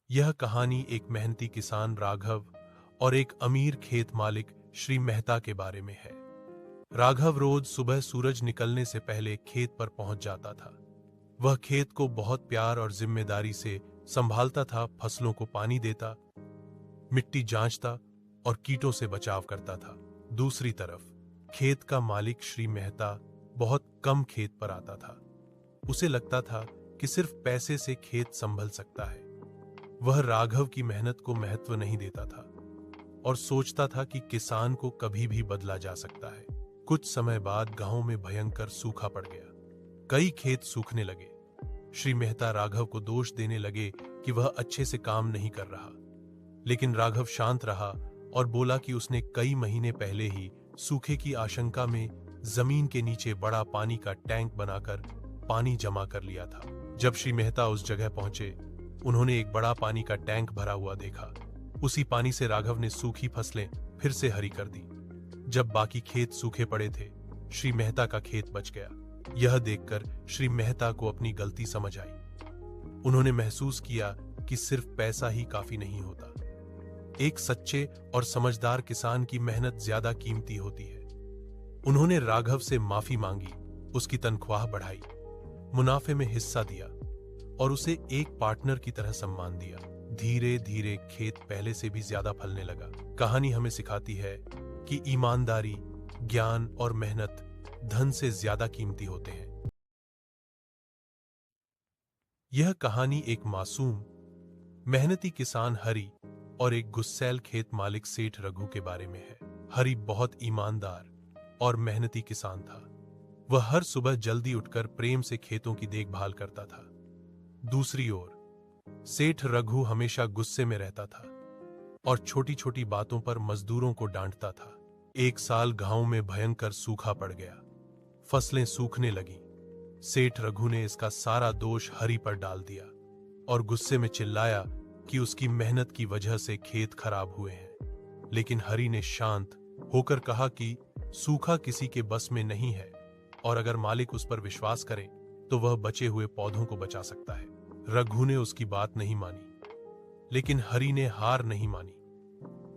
यह कहानी एक मेहनती किसान राघव और एक अमीर खेत मालिक श्री मेहता के बारे में है। राघव रोज सुबह सूरज निकलने से पहले खेत पर पहुंच जाता था। वह खेत को बहुत प्यार और जिम्मेदारी से संभालता था, फसलों को पानी देता, मिट्टी जांचता और कीटों से बचाव करता था। दूसरी तरफ खेत का मालिक श्री मेहता बहुत कम खेत पर आता था। उसे लगता था कि सिर्फ पैसे से खेत संभल सकता है। वह राघव की मेहनत को महत्व नहीं देता था और सोचता था कि किसान को कभी भी बदला जा सकता है। कुछ समय बाद गांव में भयंकर सूखा पड़ गया। कई खेत सूखने लगे। श्री मेहता राघव को दोष देने लगे कि वह अच्छे से काम नहीं कर रहा, लेकिन राघव शांत रहा और बोला कि उसने कई महीने पहले ही सूखे की आशंका में जमीन के नीचे बड़ा पानी का टैंक बनाकर पानी जमा कर लिया था। जब श्री मेहता उस जगह पहुंचे, उन्होंने एक बड़ा पानी का टैंक भरा हुआ देखा। उसी पानी से राघव ने सूखी फसलें फिर से हरी कर दी। जब बाकी खेत सूखे पड़े थे, श्री मेहता का खेत बच गया। यह देखकर श्री मेहता को अपनी गलती समझ आई। उन्होंने महसूस किया कि सिर्फ पैसा ही काफी नहीं होता। एक सच्चे और समझदार किसान की मेहनत ज्यादा कीमती होती है। उन्होंने राघव से माफी मांगी, उसकी तनख्वाह बढ़ाई, मुनाफे में हिस्सा दिया और उसे एक पार्टनर की तरह सम्मान दिया। धीरे धीरे खेत पहले से भी ज्यादा फलने लगा। कहानी हमें सिखाती है कि ईमानदारी, ज्ञान और मेहनत धन से ज्यादा कीमती होते हैं। यह कहानी एक मासूम, मेहनती किसान हरि और एक गुस्सैल खेत मालिक सेठ रघु के बारे में है। हरि बहुत ईमानदार और मेहनती किसान था। वह हर सुबह जल्दी उठकर प्रेम से खेतों की देखभाल करता था। दूसरी ओर सेठ रघु हमेशा गुस्से में रहता था और छोटी छोटी बातों पर मजदूरों को डांटता था। एक साल गांव में भयंकर सूखा पड़ गया। फसलें सूखने लगीं। सेठ रघु ने इसका सारा दोष हरि पर डाल दिया और गुस्से में चिल्लाया कि उसकी मेहनत की वजह से खेत खराब हुए हैं। लेकिन हरि ने शांत होकर कहा कि सूखा किसी के बस में नहीं है और अगर मालिक उस पर विश्वास करे तो वह बचे हुए पौधों को बचा सकता है। रघु ने उसकी बात नहीं मानी, लेकिन हरि ने हार नहीं मानी।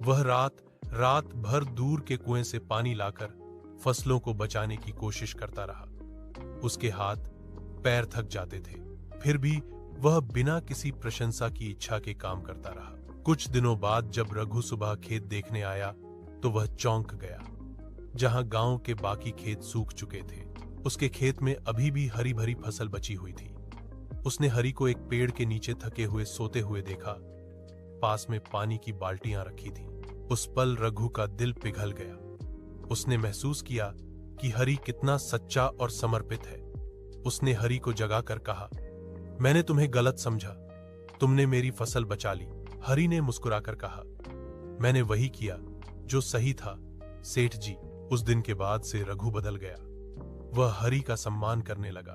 वह रात भर दूर के कुएं से पानी लाकर फसलों को बचाने की कोशिश करता रहा। उसके हाथ पैर थक जाते थे, फिर भी वह बिना किसी प्रशंसा की इच्छा के काम करता रहा। कुछ दिनों बाद जब रघु सुबह खेत देखने आया तो वह चौंक गया। जहां गांव के बाकी खेत सूख चुके थे, उसके खेत में अभी भी हरी भरी फसल बची हुई थी। उसने हरि को एक पेड़ के नीचे थके हुए सोते हुए देखा। पास में पानी की बाल्टियां रखी थीं। उस पल रघु का दिल पिघल गया। उसने महसूस किया कि हरि कितना सच्चा और समर्पित है। उसने हरि को जगाकर कहा, मैंने तुम्हें गलत समझा, तुमने मेरी फसल बचा ली। हरि ने मुस्कुराकर कहा, मैंने वही किया जो सही था सेठ जी। उस दिन के बाद से रघु बदल गया। वह हरि का सम्मान करने लगा।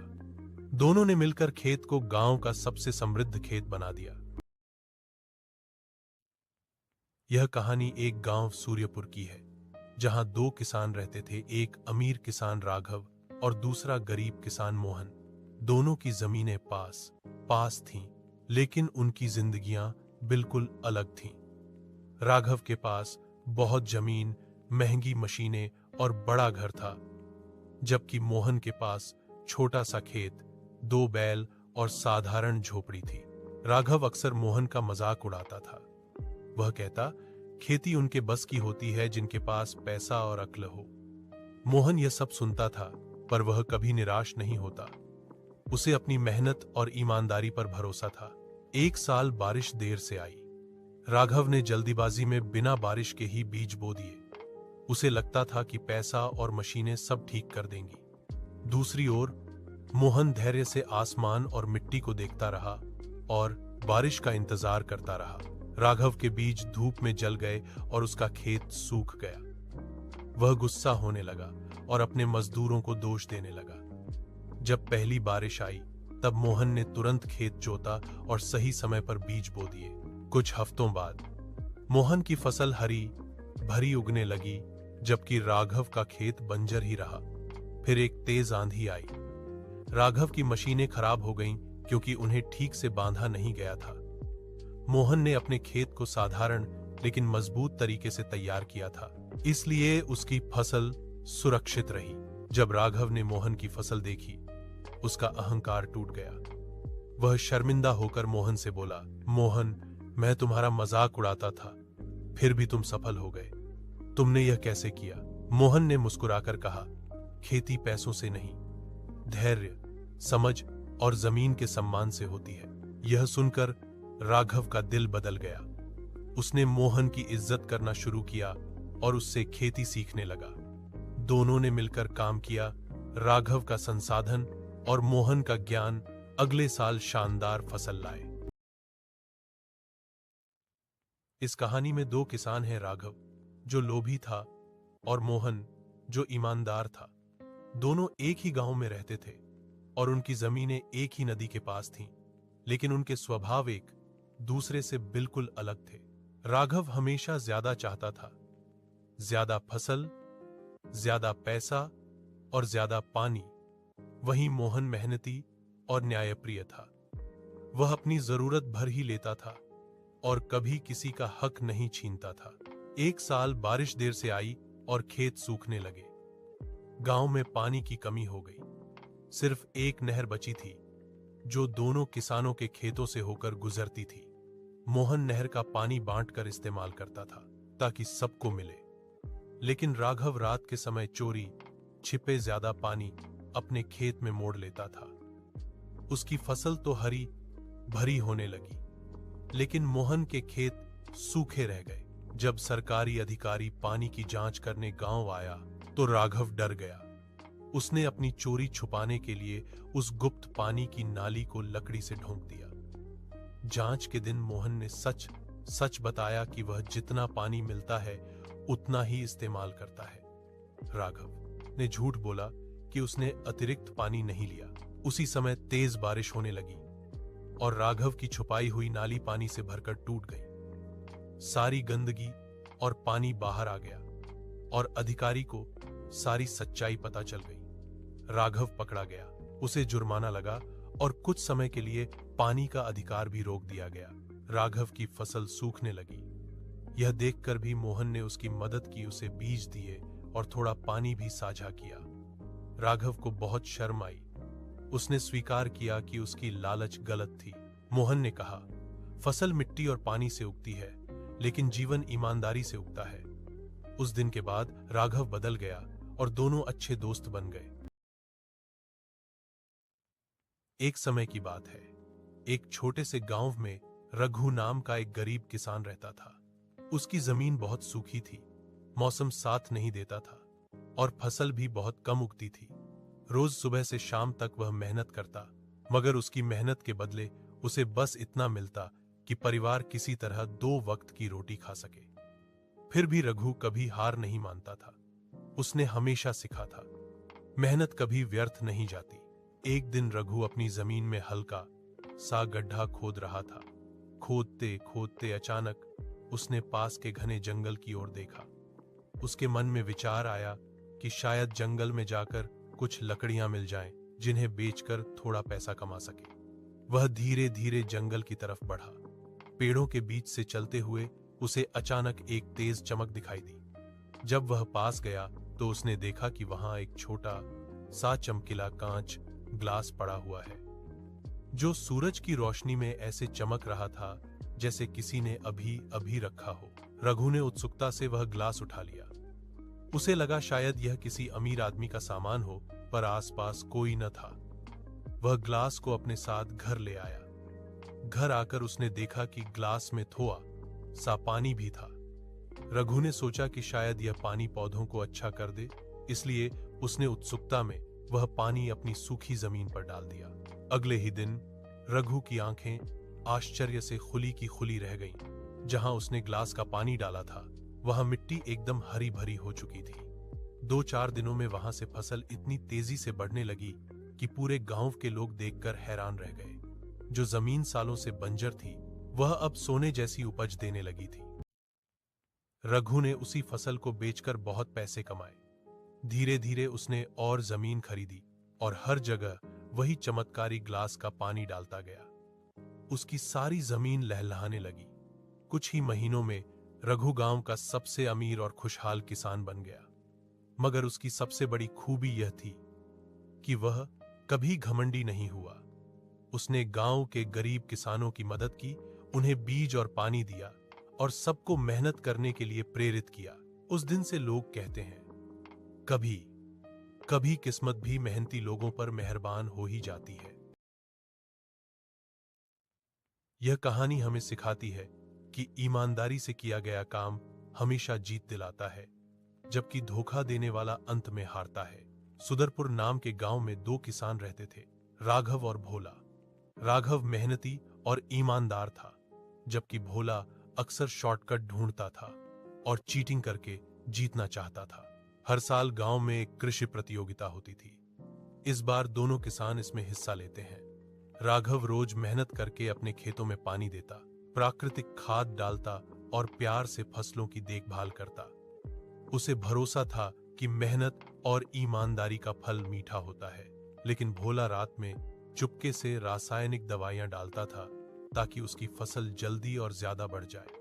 दोनों ने मिलकर खेत को गांव का सबसे समृद्ध खेत बना दिया। यह कहानी एक गांव सूर्यपुर की है, जहां दो किसान रहते थे, एक अमीर किसान राघव और दूसरा गरीब किसान मोहन। दोनों की जमीनें पास थीं, लेकिन उनकी जिंदगियां बिल्कुल अलग थीं। राघव के पास बहुत जमीन, महंगी मशीनें और बड़ा घर था, जबकि मोहन के पास छोटा सा खेत, 2 बैल और साधारण झोपड़ी थी। राघव अक्सर मोहन का मजाक उड़ाता था। वह कहता, खेती उनके बस की होती है जिनके पास पैसा और अक्ल हो। मोहन यह सब सुनता था, पर वह कभी निराश नहीं होता। उसे अपनी मेहनत और ईमानदारी पर भरोसा था। एक साल बारिश देर से आई। राघव ने जल्दीबाजी में बिना बारिश के ही बीज बो दिए। उसे लगता था कि पैसा और मशीनें सब ठीक कर देंगी। दूसरी ओर मोहन धैर्य से आसमान और मिट्टी को देखता रहा और बारिश का इंतजार करता रहा। राघव के बीज धूप में जल गए और उसका खेत सूख गया। वह गुस्सा होने लगा और अपने मजदूरों को दोष देने लगा। जब पहली बारिश आई, तब मोहन ने तुरंत खेत जोता और सही समय पर बीज बो दिए। कुछ हफ्तों बाद मोहन की फसल हरी भरी उगने लगी, जबकि राघव का खेत बंजर ही रहा। फिर एक तेज आंधी आई। राघव की मशीनें खराब हो गईं क्योंकि उन्हें ठीक से बांधा नहीं गया था। मोहन ने अपने खेत को साधारण लेकिन मजबूत तरीके से तैयार किया था, इसलिए उसकी फसल सुरक्षित रही। जब राघव ने मोहन की फसल देखी, उसका अहंकार टूट गया। वह शर्मिंदा होकर मोहन से बोला, मोहन, मैं तुम्हारा मजाक उड़ाता था, फिर भी तुम सफल हो गए। तुमने यह कैसे किया? मोहन ने मुस्कुराकर कहा, खेती पैसों से नहीं, धैर्य, समझ और जमीन के सम्मान से होती है। यह सुनकर राघव का दिल बदल गया। उसने मोहन की इज्जत करना शुरू किया और उससे खेती सीखने लगा। दोनों ने मिलकर काम किया। राघव का संसाधन और मोहन का ज्ञान अगले साल शानदार फसल लाए। इस कहानी में दो किसान हैं, राघव जो लोभी था और मोहन जो ईमानदार था। दोनों एक ही गांव में रहते थे और उनकी जमीनें एक ही नदी के पास थीं, लेकिन उनके स्वभाव एक दूसरे से बिल्कुल अलग थे। राघव हमेशा ज्यादा चाहता था, ज्यादा फसल, ज्यादा पैसा और ज्यादा पानी। वहीं मोहन मेहनती और न्यायप्रिय था। वह अपनी जरूरत भर ही लेता था और कभी किसी का हक नहीं छीनता था। एक साल बारिश देर से आई और खेत सूखने लगे। गांव में पानी की कमी हो गई। सिर्फ एक नहर बची थी जो दोनों किसानों के खेतों से होकर गुजरती थी। मोहन नहर का पानी बांटकर इस्तेमाल करता था ताकि सबको मिले, लेकिन राघव रात के समय चोरी छिपे ज्यादा पानी अपने खेत में मोड़ लेता था। उसकी फसल तो हरी भरी होने लगी, लेकिन मोहन के खेत सूखे रह गए। जब सरकारी अधिकारी पानी की जांच करने गांव आया तो राघव डर गया। उसने अपनी चोरी छुपाने के लिए उस गुप्त पानी की नाली को लकड़ी से ढोंक दिया। जांच के दिन मोहन ने सच सच बताया कि वह जितना पानी मिलता है उतना ही इस्तेमाल करता है। राघव ने झूठ बोला कि उसने अतिरिक्त पानी नहीं लिया। उसी समय तेज बारिश होने लगी और राघव की छुपाई हुई नाली पानी से भरकर टूट गई। सारी गंदगी और पानी बाहर आ गया और अधिकारी को सारी सच्चाई पता चल गई। राघव पकड़ा गया, उसे जुर्माना लगा और कुछ समय के लिए पानी का अधिकार भी रोक दिया गया। राघव की फसल सूखने लगी। यह देखकर भी मोहन ने उसकी मदद की, उसे बीज दिए और थोड़ा पानी भी साझा किया। राघव को बहुत शर्म आई। उसने स्वीकार किया कि उसकी लालच गलत थी। मोहन ने कहा, फसल मिट्टी और पानी से उगती है, लेकिन जीवन ईमानदारी से उगता है। उस दिन के बाद राघव बदल गया और दोनों अच्छे दोस्त बन गए। एक समय की बात है, एक छोटे से गांव में रघु नाम का एक गरीब किसान रहता था। उसकी जमीन बहुत सूखी थी, मौसम साथ नहीं देता था और फसल भी बहुत कम उगती थी। रोज सुबह से शाम तक वह मेहनत करता, मगर उसकी मेहनत के बदले उसे बस इतना मिलता कि परिवार किसी तरह 2 वक्त की रोटी खा सके। फिर भी रघु कभी हार नहीं मानता था। उसने हमेशा सीखा था, मेहनत कभी व्यर्थ नहीं जाती। एक दिन रघु अपनी जमीन में हल्का सा गड्ढा खोद रहा था। खोदते खोदते अचानक उसने पास के घने जंगल की ओर देखा। उसके मन में विचार आया कि शायद जंगल में जाकर कुछ लकड़ियां मिल जाएं, जिन्हें बेचकर थोड़ा पैसा कमा सके। वह धीरे धीरे जंगल की तरफ बढ़ा। पेड़ों के बीच से चलते हुए उसे अचानक एक तेज चमक दिखाई दी। जब वह पास गया तो उसने देखा कि वहां एक छोटा सा चमकीला कांच ग्लास पड़ा हुआ है, जो सूरज की रोशनी में ऐसे चमक रहा था जैसे किसी ने अभी अभी रखा हो। रघु ने उत्सुकता से वह ग्लास उठा लिया। उसे लगा शायद यह किसी अमीर आदमी का सामान हो, पर आसपास कोई न था। वह ग्लास को अपने साथ घर ले आया। घर आकर उसने देखा कि ग्लास में थोड़ा सा पानी भी था। रघु ने सोचा कि शायद यह पानी पौधों को अच्छा कर दे, इसलिए उसने उत्सुकता में वह पानी अपनी सूखी जमीन पर डाल दिया। अगले ही दिन रघु की आंखें आश्चर्य से खुली की खुली रह गईं। जहां उसने ग्लास का पानी डाला था, वहां मिट्टी एकदम हरी भरी हो चुकी थी। 2-4 दिनों में वहां से फसल इतनी तेजी से बढ़ने लगी कि पूरे गांव के लोग देखकर हैरान रह गए। जो जमीन सालों से बंजर थी, वह अब सोने जैसी उपज देने लगी थी। रघु ने उसी फसल को बेचकर बहुत पैसे कमाए। धीरे धीरे उसने और जमीन खरीदी और हर जगह वही चमत्कारी ग्लास का पानी डालता गया। उसकी सारी जमीन लहलहाने लगी। कुछ ही महीनों में रघु गांव का सबसे अमीर और खुशहाल किसान बन गया। मगर उसकी सबसे बड़ी खूबी यह थी कि वह कभी घमंडी नहीं हुआ। उसने गांव के गरीब किसानों की मदद की, उन्हें बीज और पानी दिया और सबको मेहनत करने के लिए प्रेरित किया। उस दिन से लोग कहते हैं, कभी कभी किस्मत भी मेहनती लोगों पर मेहरबान हो ही जाती है। यह कहानी हमें सिखाती है कि ईमानदारी से किया गया काम हमेशा जीत दिलाता है, जबकि धोखा देने वाला अंत में हारता है। सुदरपुर नाम के गांव में दो किसान रहते थे, राघव और भोला। राघव मेहनती और ईमानदार था, जबकि भोला अक्सर शॉर्टकट ढूंढता था और चीटिंग करके जीतना चाहता था। हर साल गांव में एक कृषि प्रतियोगिता होती थी। इस बार दोनों किसान इसमें हिस्सा लेते हैं। राघव रोज मेहनत करके अपने खेतों में पानी देता, प्राकृतिक खाद डालता और प्यार से फसलों की देखभाल करता। उसे भरोसा था कि मेहनत और ईमानदारी का फल मीठा होता है। लेकिन भोला रात में चुपके से रासायनिक दवाइयां डालता था ताकि उसकी फसल जल्दी और ज्यादा बढ़ जाए।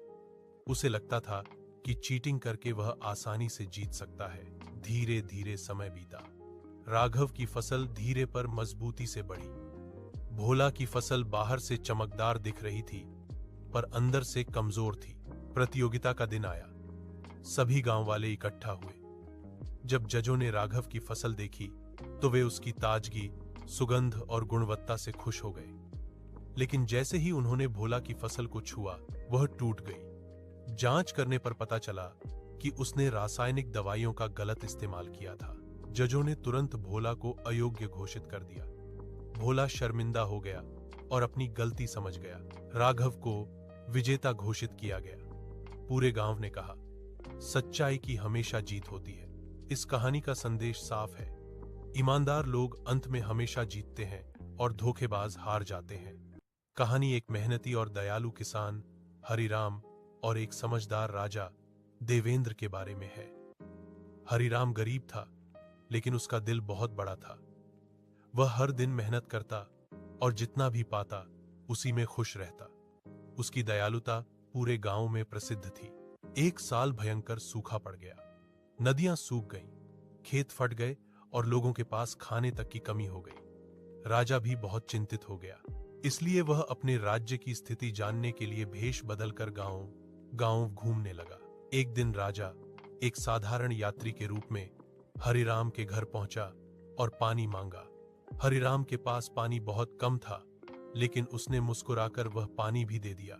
उसे लगता था कि चीटिंग करके वह आसानी से जीत सकता है। धीरे धीरे समय बीता। राघव की फसल धीरे पर मजबूती से बढ़ी। भोला की फसल बाहर से चमकदार दिख रही थी, पर अंदर से कमजोर थी। प्रतियोगिता का दिन आया। सभी गांव वाले इकट्ठा हुए। जब जजों ने राघव की फसल देखी तो वे उसकी ताजगी, सुगंध और गुणवत्ता से खुश हो गए। लेकिन जैसे ही उन्होंने भोला की फसल को छुआ, वह टूट गई। जांच करने पर पता चला कि उसने रासायनिक दवाइयों का गलत इस्तेमाल किया था। जजों ने तुरंत भोला को अयोग्य घोषित कर दिया। भोला शर्मिंदा हो गया और अपनी गलती समझ गया। राघव को विजेता घोषित किया गया। पूरे गांव ने कहा, सच्चाई की हमेशा जीत होती है। इस कहानी का संदेश साफ है, ईमानदार लोग अंत में हमेशा जीतते हैं और धोखेबाज हार जाते हैं। कहानी एक मेहनती और दयालु किसान हरिराम और एक समझदार राजा देवेंद्र के बारे में है। हरिराम गरीब था, लेकिन उसका दिल बहुत बड़ा था। वह हर दिन मेहनत करता और जितना भी पाता उसी में खुश रहता। उसकी दयालुता पूरे गांव में प्रसिद्ध थी। एक साल भयंकर सूखा पड़ गया। नदियां सूख गईं, खेत फट गए और लोगों के पास खाने तक की कमी हो गई। राजा भी बहुत चिंतित हो गया, इसलिए वह अपने राज्य की स्थिति जानने के लिए भेष बदलकर गांव घूमने लगा। एक दिन राजा एक साधारण यात्री के रूप में हरिराम के घर पहुंचा और पानी मांगा। हरिराम के पास पानी बहुत कम था, लेकिन उसने मुस्कुराकर वह पानी भी दे दिया।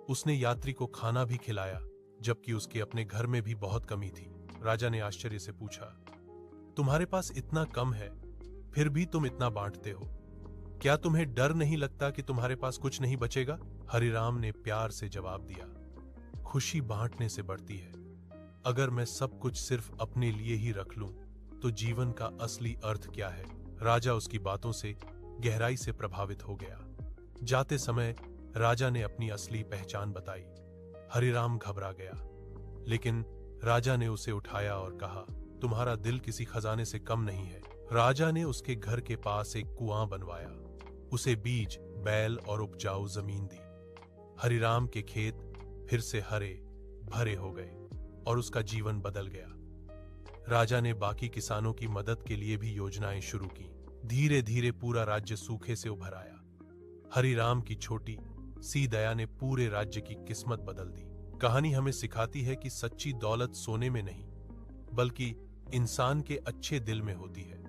उसने यात्री को खाना भी खिलाया, जबकि उसके अपने घर में भी बहुत कमी थी। राजा ने आश्चर्य से पूछा, तुम्हारे पास इतना कम है, फिर भी तुम इतना बांटते हो? क्या तुम्हें डर नहीं लगता कि तुम्हारे पास कुछ नहीं बचेगा? हरिराम ने प्यार से जवाब दिया, खुशी बांटने से बढ़ती है। अगर मैं सब कुछ सिर्फ अपने लिए ही रख लूं, तो जीवन का असली अर्थ क्या है? राजा उसकी बातों से गहराई से प्रभावित हो गया। जाते समय राजा ने अपनी असली पहचान बताई। हरिराम घबरा गया, लेकिन राजा ने उसे उठाया और कहा, तुम्हारा दिल किसी खजाने से कम नहीं है। राजा ने उसके घर के पास एक कुआं बनवाया, उसे बीज, बैल और उपजाऊ जमीन दी। हरिराम के खेत फिर से हरे भरे हो गए और उसका जीवन बदल गया। राजा ने बाकी किसानों की मदद के लिए भी योजनाएं शुरू की। धीरे धीरे पूरा राज्य सूखे से उभर आया। हरिराम की छोटी सी दया ने पूरे राज्य की किस्मत बदल दी। कहानी हमें सिखाती है कि सच्ची दौलत सोने में नहीं, बल्कि इंसान के अच्छे दिल में होती है।